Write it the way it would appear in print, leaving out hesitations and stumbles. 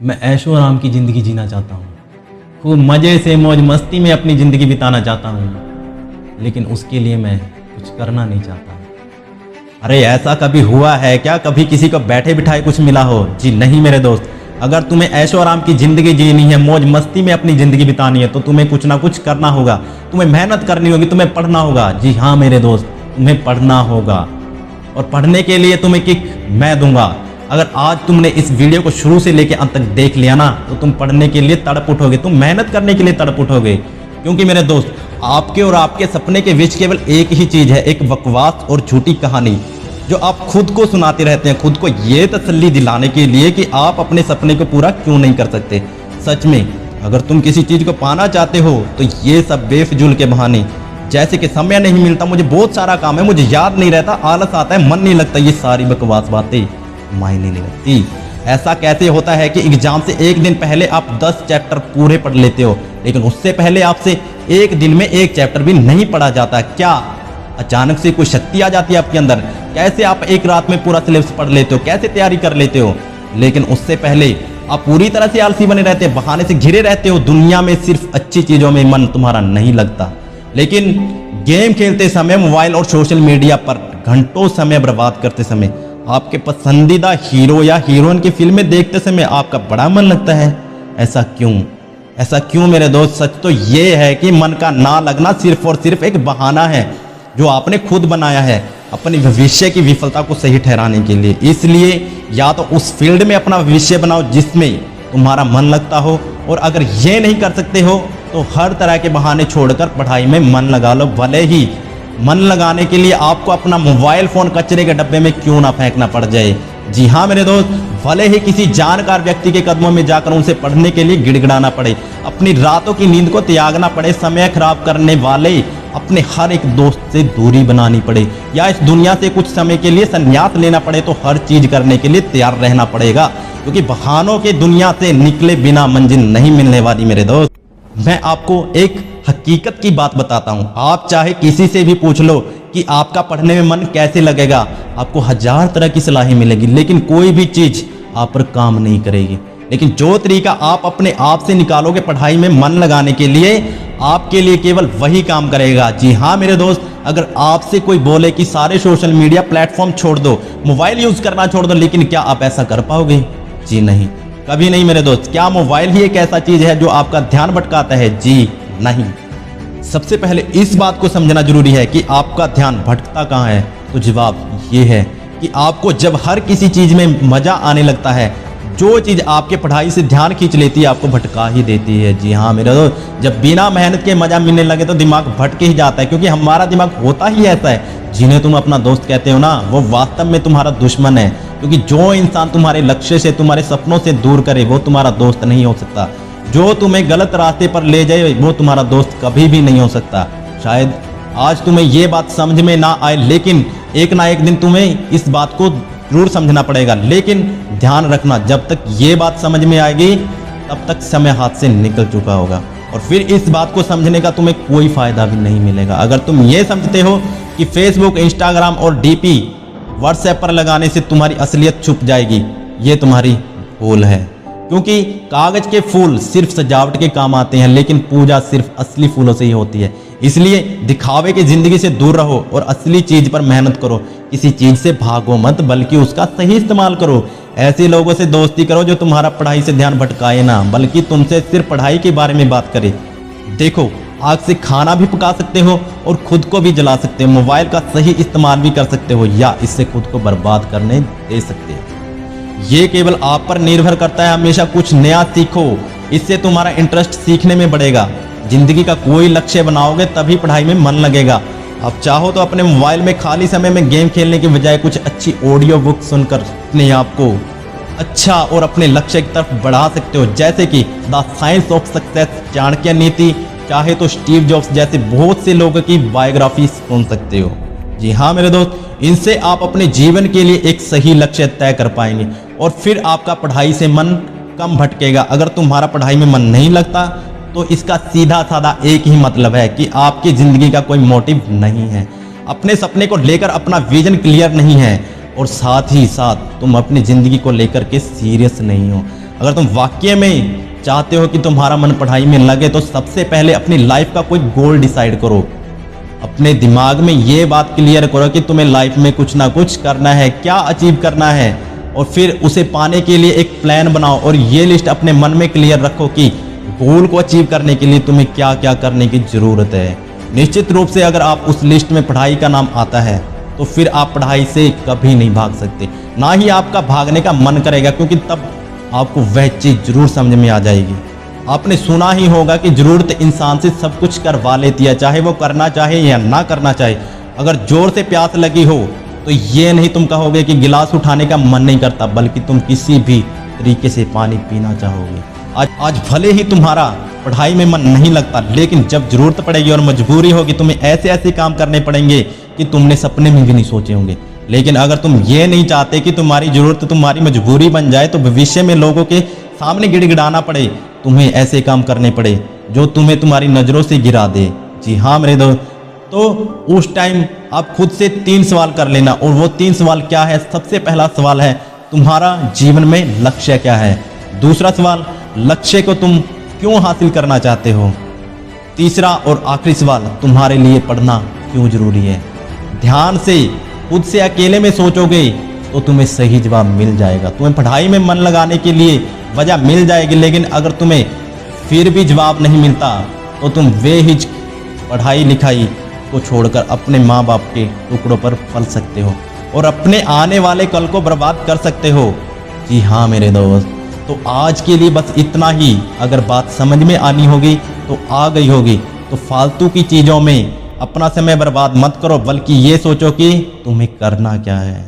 मैं ऐशो आराम की ज़िंदगी जीना चाहता हूँ, खूब मज़े से मौज मस्ती में अपनी ज़िंदगी बिताना चाहता हूँ, लेकिन उसके लिए मैं कुछ करना नहीं चाहता। अरे ऐसा कभी हुआ है क्या, कभी किसी को बैठे बिठाए कुछ मिला हो? जी नहीं मेरे दोस्त। अगर तुम्हें ऐशो आराम की ज़िंदगी जीनी है, मौज मस्ती में अपनी ज़िंदगी बितानी है, तो तुम्हें कुछ ना कुछ करना होगा, तुम्हें मेहनत करनी होगी, तुम्हें पढ़ना होगा। जी हाँ मेरे दोस्त, तुम्हें पढ़ना होगा, और पढ़ने के लिए तुम्हें किक मैं दूंगा। अगर आज तुमने इस वीडियो को शुरू से लेकर अंत तक देख लिया ना, तो तुम पढ़ने के लिए तड़प उठोगे, तुम मेहनत करने के लिए तड़प उठोगे। क्योंकि मेरे दोस्त, आपके और आपके सपने के बीच केवल एक ही चीज़ है, एक बकवास और झूठी कहानी जो आप खुद को सुनाते रहते हैं, खुद को ये तसल्ली दिलाने के लिए कि आप अपने सपने को पूरा क्यों नहीं कर सकते। सच में अगर तुम किसी चीज़ को पाना चाहते हो तो ये सब बेफिजूल के बहाने, जैसे कि समय नहीं मिलता, मुझे बहुत सारा काम है, मुझे याद नहीं रहता, आलस आता है, मन नहीं लगता, ये सारी बकवास बातें मायने नहीं लगती। ऐसा कैसे होता है कि एग्जाम से एक दिन पहले आप 10 चैप्टर पूरे पढ़ लेते हो, लेकिन उससे पहले आपसे एक दिन में एक चैप्टर भी नहीं पढ़ा जाता? क्या अचानक से कोई शक्ति आ जाती है आपके अंदर? कैसे आप एक रात में पूरा सिलेबस पढ़ लेते हो, कैसे तैयारी कर लेते हो? लेकिन उससे पहले आप पूरी तरह से आलसी बने रहते हैं, बहाने से घिरे रहते हो। दुनिया में सिर्फ अच्छी चीज़ों में मन तुम्हारा नहीं लगता, लेकिन गेम खेलते समय, मोबाइल और सोशल मीडिया पर घंटों समय बर्बाद करते समय, आपके पसंदीदा हीरो या हीरोइन की फिल्में देखते समय आपका बड़ा मन लगता है। ऐसा क्यों? ऐसा क्यों मेरे दोस्त? सच तो ये है कि मन का ना लगना सिर्फ और सिर्फ एक बहाना है जो आपने खुद बनाया है अपने भविष्य की विफलता को सही ठहराने के लिए। इसलिए या तो उस फील्ड में अपना भविष्य बनाओ जिसमें तुम्हारा मन लगता हो, और अगर ये नहीं कर सकते हो तो हर तरह के बहाने छोड़कर पढ़ाई में मन लगा लो। भले ही मन लगाने के लिए आपको अपना मोबाइल फ़ोन कचरे के डब्बे में क्यों ना फेंकना पड़ जाए। जी हाँ मेरे दोस्त, भले ही किसी जानकार व्यक्ति के कदमों में जाकर उनसे पढ़ने के लिए गिड़गिड़ाना पड़े, अपनी रातों की नींद को त्यागना पड़े, समय खराब करने वाले अपने हर एक दोस्त से दूरी बनानी पड़े, या इस दुनिया से कुछ समय के लिए संन्यास लेना पड़े, तो हर चीज़ करने के लिए तैयार रहना पड़ेगा, क्योंकि बहानों के दुनिया से निकले बिना मंजिल नहीं मिलने वाली मेरे दोस्त। मैं आपको एक हकीकत की बात बताता हूँ, आप चाहे किसी से भी पूछ लो कि आपका पढ़ने में मन कैसे लगेगा, आपको 1000 तरह की सलाहें मिलेगी, लेकिन कोई भी चीज़ आप पर काम नहीं करेगी। लेकिन जो तरीका आप अपने आप से निकालोगे पढ़ाई में मन लगाने के लिए, आपके लिए केवल वही काम करेगा। जी हाँ मेरे दोस्त, अगर आपसे कोई बोले कि सारे सोशल मीडिया प्लेटफॉर्म छोड़ दो, मोबाइल यूज़ करना छोड़ दो, लेकिन क्या आप ऐसा कर पाओगे? जी नहीं, कभी नहीं मेरे दोस्त। क्या मोबाइल ही एक ऐसा चीज़ है जो आपका ध्यान भटकाता है? जी नहीं। सबसे पहले इस बात को समझना जरूरी है कि आपका ध्यान भटकता कहाँ है। तो जवाब ये है कि आपको जब हर किसी चीज़ में मज़ा आने लगता है, जो चीज़ आपके पढ़ाई से ध्यान खींच लेती है, आपको भटका ही देती है। जी हाँ मेरे दोस्त, जब बिना मेहनत के मज़ा मिलने लगे तो दिमाग भटके ही जाता है, क्योंकि हमारा दिमाग होता ही ऐसा है। जिन्हें तुम अपना दोस्त कहते हो ना, वो वास्तव में तुम्हारा दुश्मन है, क्योंकि जो इंसान तुम्हारे लक्ष्य से, तुम्हारे सपनों से दूर करे, वो तुम्हारा दोस्त नहीं हो सकता। जो तुम्हें गलत रास्ते पर ले जाए, वो तुम्हारा दोस्त कभी भी नहीं हो सकता। शायद आज तुम्हें ये बात समझ में ना आए, लेकिन एक ना एक दिन तुम्हें इस बात को जरूर समझना पड़ेगा। लेकिन ध्यान रखना, जब तक ये बात समझ में आएगी तब तक समय हाथ से निकल चुका होगा, और फिर इस बात को समझने का तुम्हें कोई फ़ायदा भी नहीं मिलेगा। अगर तुम ये समझते हो कि फेसबुक, इंस्टाग्राम और डीपी, व्हाट्सएप पर लगाने से तुम्हारी असलियत छुप जाएगी, ये तुम्हारी भूल है। क्योंकि कागज के फूल सिर्फ सजावट के काम आते हैं, लेकिन पूजा सिर्फ असली फूलों से ही होती है। इसलिए दिखावे की जिंदगी से दूर रहो और असली चीज पर मेहनत करो। किसी चीज से भागो मत, बल्कि उसका सही इस्तेमाल करो। ऐसे लोगों से दोस्ती करो जो तुम्हारा पढ़ाई से ध्यान भटकाए ना, बल्कि तुमसे सिर्फ पढ़ाई के बारे में बात करे। देखो, आग से खाना भी पका सकते हो और खुद को भी जला सकते हो। मोबाइल का सही इस्तेमाल भी कर सकते हो, या इससे खुद को बर्बाद करने दे सकते हो। ये केवल आप पर निर्भर करता है। हमेशा कुछ नया सीखो, इससे तुम्हारा इंटरेस्ट सीखने में बढ़ेगा। जिंदगी का कोई लक्ष्य बनाओगे तभी पढ़ाई में मन लगेगा। आप चाहो तो अपने मोबाइल में खाली समय में गेम खेलने के बजाय कुछ अच्छी ऑडियो बुक सुनकर अपने आप को अच्छा और अपने लक्ष्य की तरफ बढ़ा सकते हो, जैसे कि the science of success, Chanakya नीति। चाहे तो स्टीव जॉब्स जैसे बहुत से लोगों की बायोग्राफी सुन सकते हो। जी हाँ मेरे दोस्त, इनसे आप अपने जीवन के लिए एक सही लक्ष्य तय कर पाएंगे, और फिर आपका पढ़ाई से मन कम भटकेगा। अगर तुम्हारा पढ़ाई में मन नहीं लगता तो इसका सीधा साधा एक ही मतलब है कि आपकी ज़िंदगी का कोई मोटिव नहीं है, अपने सपने को लेकर अपना विजन क्लियर नहीं है, और साथ ही साथ तुम अपनी ज़िंदगी को लेकर के सीरियस नहीं हो। अगर तुम वाकई में चाहते हो कि तुम्हारा मन पढ़ाई में लगे तो सबसे पहले अपनी लाइफ का कोई गोल डिसाइड करो। अपने दिमाग में ये बात क्लियर करो कि तुम्हें लाइफ में कुछ ना कुछ करना है, क्या अचीव करना है, और फिर उसे पाने के लिए एक प्लान बनाओ और ये लिस्ट अपने मन में क्लियर रखो कि गोल को अचीव करने के लिए तुम्हें क्या क्या करने की ज़रूरत है। निश्चित रूप से अगर आप उस लिस्ट में पढ़ाई का नाम आता है तो फिर आप पढ़ाई से कभी नहीं भाग सकते, ना ही आपका भागने का मन करेगा, क्योंकि तब आपको वह चीज़ जरूर समझ में आ जाएगी। आपने सुना ही होगा कि ज़रूरत इंसान से सब कुछ करवा लेती है, चाहे वो करना चाहे या ना करना चाहे। अगर जोर से प्यास लगी हो तो ये नहीं तुम कहोगे कि गिलास उठाने का मन नहीं करता, बल्कि तुम किसी भी तरीके से पानी पीना चाहोगे। आज भले ही तुम्हारा पढ़ाई में मन नहीं लगता, लेकिन जब ज़रूरत पड़ेगी और मजबूरी होगी, तुम्हें ऐसे ऐसे काम करने पड़ेंगे कि तुमने सपने में भी नहीं सोचे होंगे। लेकिन अगर तुम ये नहीं चाहते कि तुम्हारी ज़रूरत तुम्हारी मजबूरी बन जाए, तो भविष्य में लोगों के सामने गिड़गिड़ाना पड़े, तुम्हें ऐसे काम करने पड़े जो तुम्हें तुम्हारी नज़रों से गिरा दे। जी हाँ मेरे दोस्त, तो उस टाइम आप खुद से 3 सवाल कर लेना। और वो 3 सवाल क्या है? सबसे पहला सवाल है, तुम्हारा जीवन में लक्ष्य क्या है? दूसरा सवाल, लक्ष्य को तुम क्यों हासिल करना चाहते हो? तीसरा और आखिरी सवाल, तुम्हारे लिए पढ़ना क्यों जरूरी है? ध्यान से खुद से अकेले में सोचोगे तो तुम्हें सही जवाब मिल जाएगा। तुम्हें पढ़ाई में मन लगाने के लिए वजह मिल जाएगी, लेकिन अगर तुम्हें फिर भी जवाब नहीं मिलता तो तुम वे ही पढ़ाई लिखाई को छोड़कर अपने माँ बाप के टुकड़ों पर पल सकते हो और अपने आने वाले कल को बर्बाद कर सकते हो। जी हाँ मेरे दोस्त, तो आज के लिए बस इतना ही। अगर बात समझ में आनी होगी तो आ गई होगी, तो फालतू की चीज़ों में अपना समय बर्बाद मत करो, बल्कि ये सोचो कि तुम्हें करना क्या है।